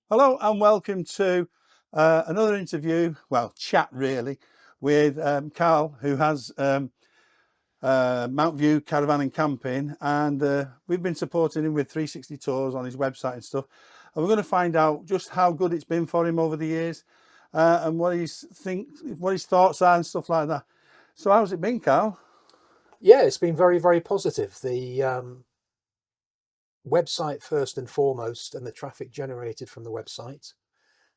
Hello and welcome to another interview, well, chat really, with Carl, who has Mount View Caravan and Camping, and we've been supporting him with 360 tours on his website and stuff. And we're going to find out just how good it's been for him over the years, and what his thoughts are and stuff like that. So, how's it been, Carl? Yeah, it's been very, very positive. The website, first and foremost, and the traffic generated from the website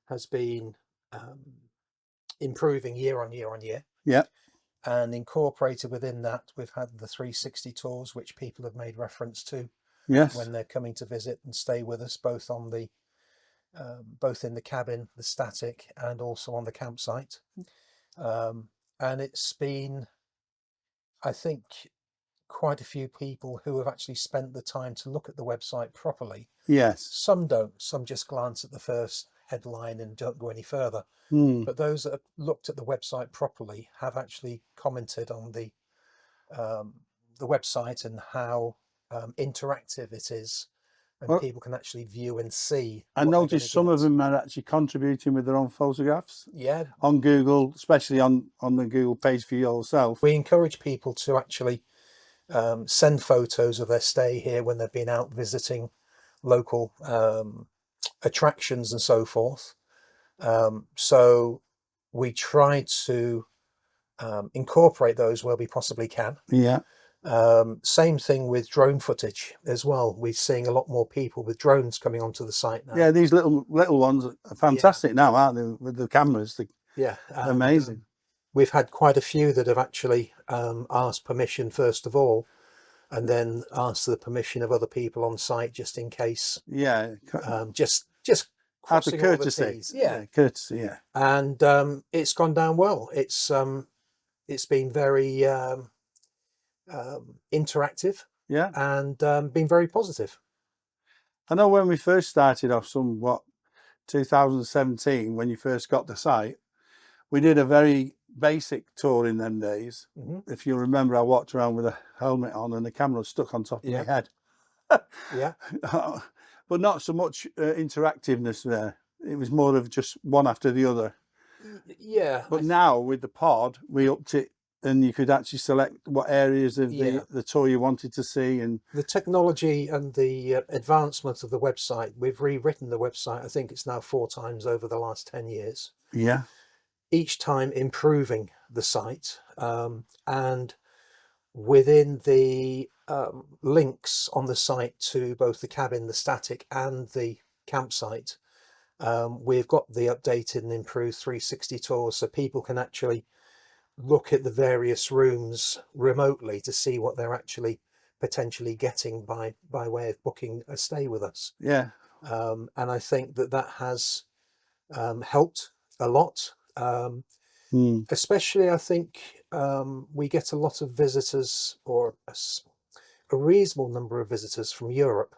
has been um, improving year on year on year. Yeah. And incorporated within that, we've had the 360 tours, which people have made reference to Yes. when they're coming to visit and stay with us, both on the both in the cabin, the static, and also on the campsite. And it's been, I think, quite a few people who have actually spent the time to look at the website properly. Yes. Some don't, some just glance at the first headline and don't go any further. Hmm. But those that have looked at the website properly have actually commented on um, the website and how interactive it is, and Well, people can actually view and see I what they're going to noticed some of get. them are actually contributing with their own photographs Yeah, on Google, especially on the Google page for yourself. we encourage people to actually send photos of their stay here when they've been out visiting local attractions and so forth. So we try to incorporate those where we possibly can. Yeah, Same thing with drone footage as well. We're seeing a lot more people with drones coming onto the site now. yeah. These little ones are Yeah, fantastic now, aren't they? With the cameras, yeah. they're And amazing. we've had quite a few that have actually asked permission first of all, and then asked the permission of other people on site just in case. Yeah, Just out of crossing all the courtesy. T's. Yeah, Yeah, courtesy. Yeah, and it's gone down well. It's been very interactive yeah. and been very positive. I know when we first started off, somewhat 2017, when you first got the site, we did a very basic tour in them days. Hmm. If you remember, I walked around with a helmet on and the camera was stuck on top of my Yeah, head. yeah, But not so much interactiveness there. It was more of just one after the other. yeah, But now with the pod, we upped it, and you could actually select what areas of yeah. the tour you wanted to see. And The technology and the advancement of the website. We've rewritten the website. I think it's now 4 times over the last 10 years. yeah, Each time improving the site, and within the links on the site to both the cabin, the static, and the campsite, we've got the updated and improved 360 tours, so people can actually look at the various rooms remotely to see what they're actually potentially getting by way of booking a stay with us. yeah, And I think that that has helped a lot. mm, Especially, I think we get a lot of visitors, or a reasonable number of visitors from Europe.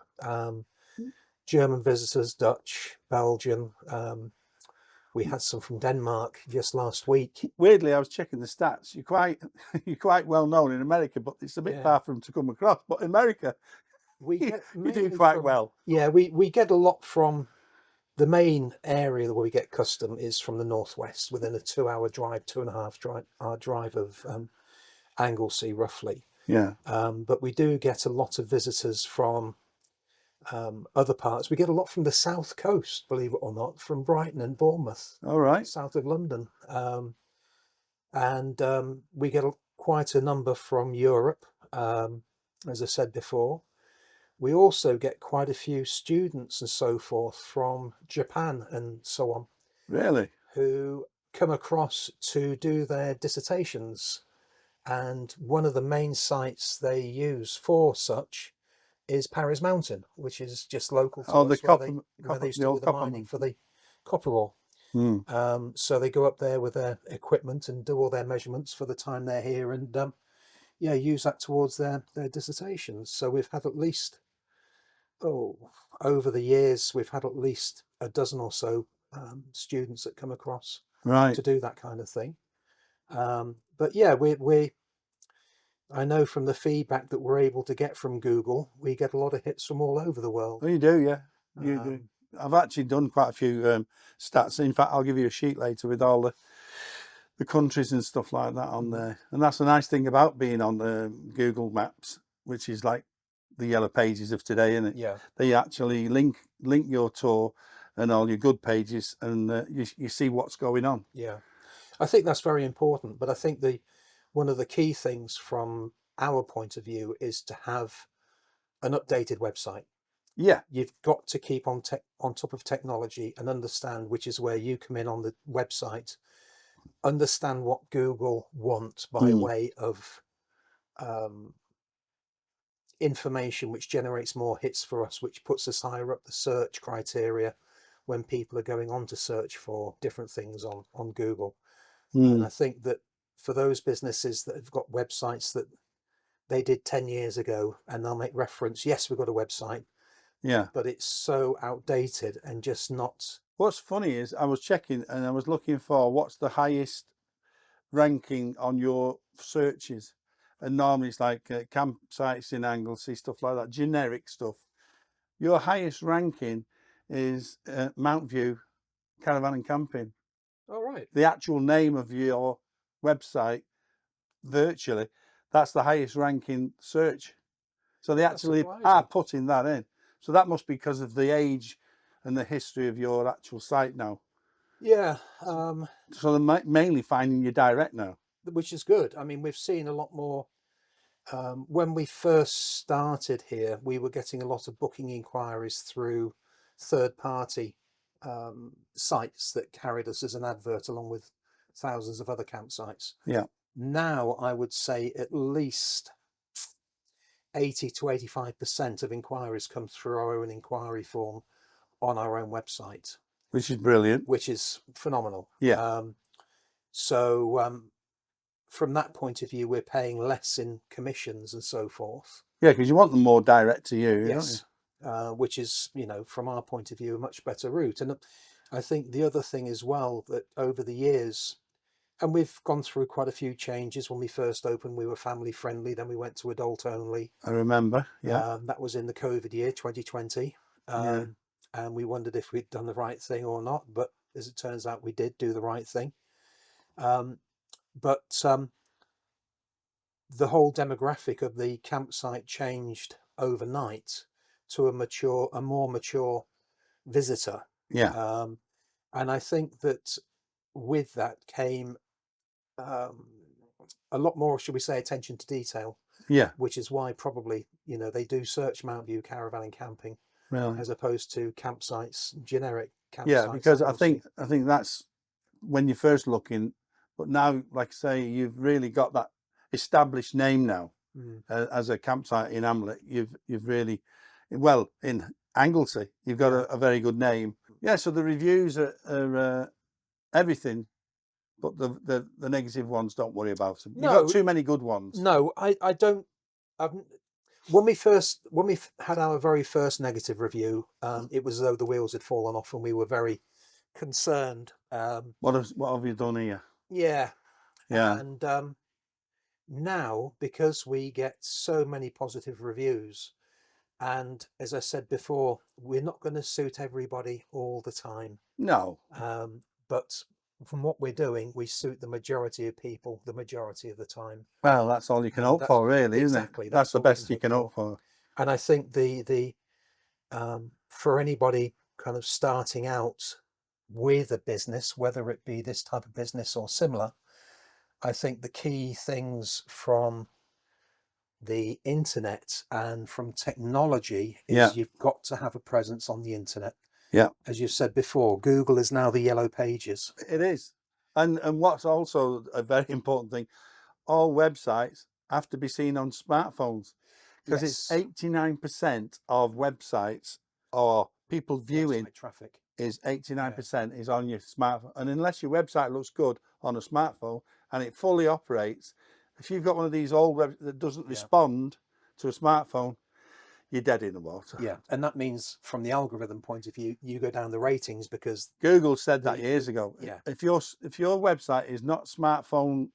German visitors, Dutch, Belgian. We had some from Denmark just last week. weirdly, I was checking the stats. You're quite you're quite well known in America, but it's a bit Yeah, far for them to come across. But in America, we you, get you do mainly quite from, well. yeah, we get a lot from the main area where we get custom is from the northwest, within a 2 hour drive, 2.5 hour drive of Anglesey, roughly. Yeah. But we do get a lot of visitors from other parts. We get a lot from the south coast, believe it or not, from Brighton and Bournemouth, All right. south of London. And we get quite a number from Europe, as I said before. We also get quite a few students and so forth from Japan and so on, Really? who come across to do their dissertations. And one of the main sites they use for such is Paris Mountain, which is just local Oh, to us, where they used the to do old the copper mining mine. for the copper ore. Hmm. So they go up there with their equipment and do all their measurements for the time they're here, and yeah, use that towards their dissertations. So we've had at least, over the years, we've had at least a dozen or so students that come across Right. to do that kind of thing. But yeah, I know from the feedback that we're able to get from Google, we get a lot of hits from all over the Oh, world. you do, yeah. You Um, do. I've actually done quite a few stats. In fact, I'll give you a sheet later with all the countries and stuff like that on there. And that's the nice thing about being on the Google Maps, which is like the yellow pages of today, isn't it? Yeah. They actually link your tour and all your good pages, and you see what's going on. Yeah. I think that's very important, but I think one of the key things from our point of view is to have an updated website. Yeah, You've got to keep on top of technology and understand, which is where you come in on the website, understand what Google wants by way of information, which generates more hits for us, which puts us higher up the search criteria when people are going on to search for different things on Google. And I think that for those businesses that have got websites that they did 10 years ago, and they'll make reference, yes, we've got a website, yeah. but it's so outdated and just not. What's funny is I was checking and I was looking for what's the highest ranking on your searches, and normally it's like campsites in Anglesey, stuff like that, generic stuff. Your highest ranking is Mount View Caravan and Camping. All right. The actual name of your website, virtually, that's the highest ranking search. So they actually are putting that in. So that must be because of the age and the history of your actual site now. Yeah. So they're mainly finding you direct now. Which is good. I mean, we've seen a lot more. When we first started here, we were getting a lot of booking inquiries through third-party sites that carried us as an advert along with thousands of other campsites. Yeah. Now, I would say at least 80 to 85% of inquiries come through our own inquiry form on our own website. Which is brilliant. Which is phenomenal. Yeah. From that point of view, we're paying less in commissions and so forth. Yeah, because you want them more direct to you, yes, don't you? Which is, from our point of view, a much better route. And I think the other thing as well, that over the years, and we've gone through quite a few changes. When we first opened, we were family friendly. Then we went to adult only. I remember, yeah. That was in the COVID year, 2020. And we wondered if we'd done the right thing or not. But as it turns out, we did do the right thing. But the whole demographic of the campsite changed overnight to a more mature visitor. Yeah. And I think that with that came a lot more, should we say, attention to detail. Yeah. Which is why probably, they do search Mount View Caravan and Camping really? As opposed to campsites, generic campsites. Yeah, because I think that's when you're first looking. But now, like I say, you've really got that established name now as a campsite in Hamlet. You've really, well, in Anglesey, you've got a very good name. Yeah, so the reviews are everything, but the negative ones, don't worry about them. You've got too many good ones. No, I don't. When we had our very first negative review, it was as though the wheels had fallen off, and we were very concerned. What have you done here? Yeah. And now, because we get so many positive reviews, and as I said before, we're not going to suit everybody all the time. No. But from what we're doing, we suit the majority of people the majority of the time. Well, that's all you can hope for, really, isn't it? That's the best you can hope for. And I think the for anybody kind of starting out with a business, whether it be this type of business or similar, I think the key things from the internet and from technology is you've got to have a presence on the internet. Yeah. As you've said before, Google is now the yellow pages. It is. And what's also a very important thing, all websites have to be seen on smartphones, because it's 89% of websites or people viewing traffic is 89% is on your smartphone. And unless your website looks good on a smartphone and it fully operates, if you've got one of these old websites that doesn't respond to a smartphone, you're dead in the water. Yeah, and that means from the algorithm point of view, you go down the ratings, because Google said that years ago. Yeah. If your website is not smartphone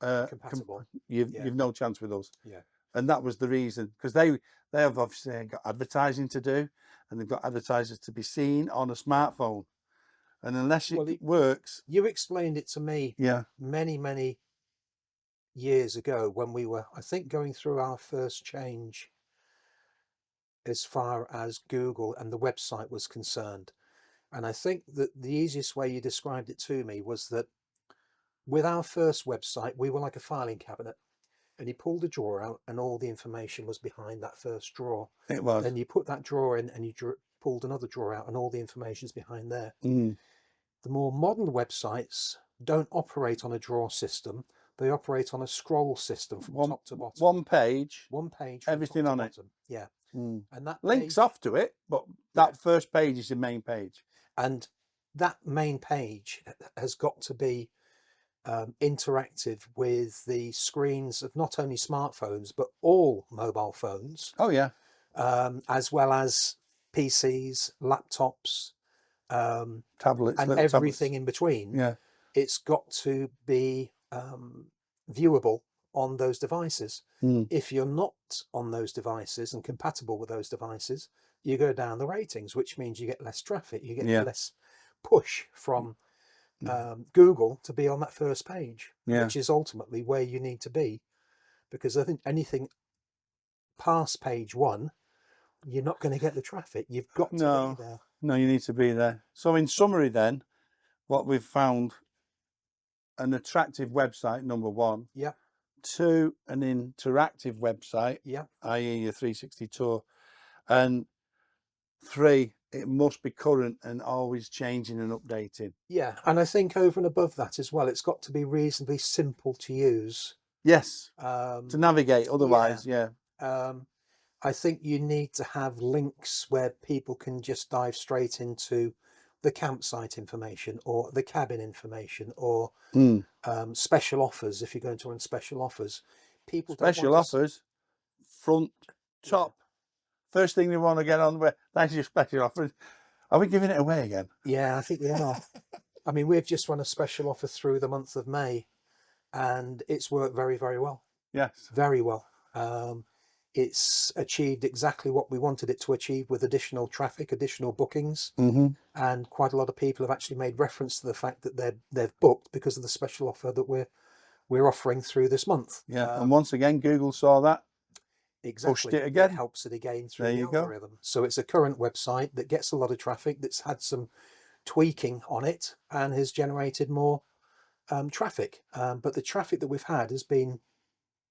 compatible, you've no chance with us. Yeah. And that was the reason, because they have obviously got advertising to do, and they've got advertisers to be seen on a smartphone. And unless it Well, works, you explained it to me yeah, many years ago when we were, I think, going through our first change as far as Google and the website was concerned. And I think that the easiest way you described it to me was that with our first website, we were like a filing cabinet, and you pulled a drawer out and all the information was behind that first drawer. it was. Then you put that drawer in and you pulled another drawer out and all the information's behind there. Mm. The more modern websites don't operate on a drawer system. They operate on a scroll system from top to bottom. One page, One page, from everything top to on it. bottom. Yeah. Mm. And that Links page, off to it, but that first page is the main page. and that main page has got to be interactive with the screens of not only smartphones but all mobile phones, Oh yeah, as well as PCs, laptops, tablets and little everything tablets. in between. Yeah, It's got to be viewable on those devices. mm. If you're not on those devices and compatible with those devices, you go down the ratings, which means you get less traffic, you get Yeah. less push from Google to be on that first page, Yeah. which is ultimately where you need to be, because I think anything past page 1, you're not going to get the traffic. You've got to be there. No, you need to be there. So in summary then, what we've found, an attractive website, number 1. Yeah. 2, an interactive website, Yeah. i.e. your 360 tour. And 3, it must be current and always changing and updating. Yeah, and I think over and above that as well, it's got to be reasonably simple to use. Yes, to navigate, otherwise, yeah. I think you need to have links where people can just dive straight into the campsite information or the cabin information or special offers. If you're going to run special offers, people Special offers, front, top. First thing they want to get on with, that's your special offers. Are we giving it away again? Yeah, I think we are. I mean, we've just run a special offer through the month of May, and it's worked very well. Yes. Very well. It's achieved exactly what we wanted it to achieve, with additional traffic, additional bookings, and quite a lot of people have actually made reference to the fact that they've booked because of the special offer that we're offering through this month. Yeah, and once again, Google saw that. Exactly. Pushed it again. It helps it again through There the you go. algorithm. So it's a current website that gets a lot of traffic, that's had some tweaking on it and has generated more traffic. But the traffic that we've had has been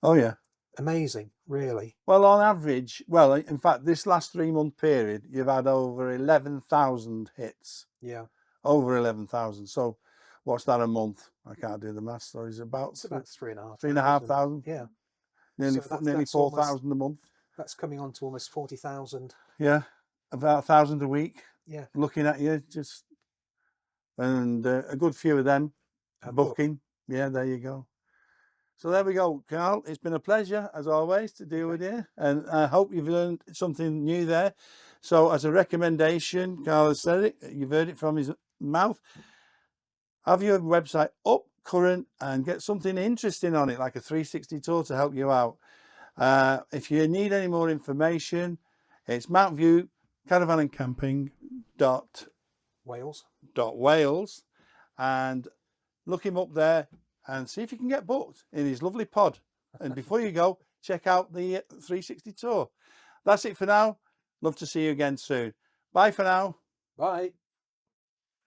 Oh yeah. amazing, really. Well, on average, well, in fact, this last 3-month period, you've had over 11,000 hits. Yeah. Over 11,000. So what's that a month? I can't do the maths. So it's about 3,500. 3,500. Yeah. Nearly, So nearly that's 4,000 a month. That's coming on to almost 40,000. Yeah, about 1,000 a week. Yeah. Looking at you, just, and a good few of them booking. Yeah, there you go. So there we go, Carl. It's been a pleasure, as always, to deal with you. And I hope you've learned something new there. So as a recommendation, Carl has said it, you've heard it from his mouth. Have your website up, current, and get something interesting on it, like a 360 tour to help you out. If you need any more information, it's Mount View Caravan and Camping .wales, and look him up there and see if you can get booked in his lovely pod. And before you go, check out the 360 tour. That's it for now. Love to see you again soon. Bye for now. Bye.